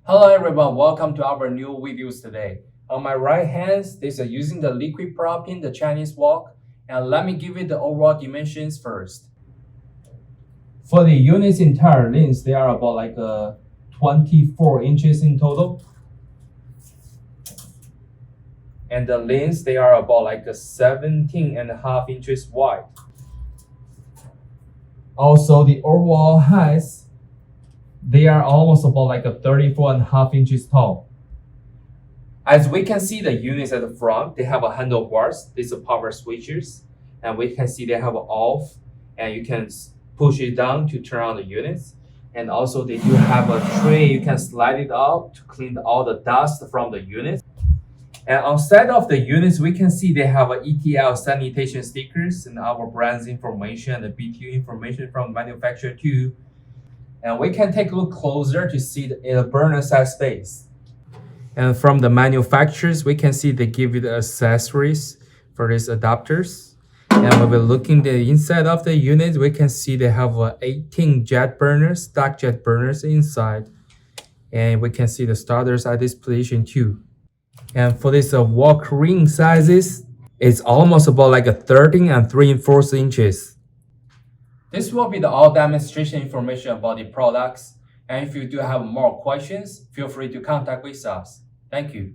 Hello everyone, welcome to our new videos today. On my right hand, this is using the liquid propane, the Chinese wok, and let me give you the overall dimensions first. For the unit's entire length, they are about 24 inches in total. And the length, they are about 17.5 inches wide. Also, the overall height, they are almost about 34.5 inches tall. As we can see the units at the front, they have a handlebars. These are power switches. And we can see they have an off, and you can push it down to turn on the units. And also they do have a tray, you can slide it up to clean all the dust from the units. And on side of the units, we can see they have a ETL sanitation stickers and our brand's information and the BTU information from the manufacturer too. And we can take a look closer to see the burner size space. And from the manufacturers, we can see they give you the accessories for these adapters. And when we're looking the inside of the unit, we can see they have 18 jet burners, stock jet burners inside. And we can see the starters at this position too. And for this wok ring sizes, it's almost about 13 and 3/4 inches. This will be the all demonstration information about the products. And if you do have more questions, feel free to contact with us. Thank you.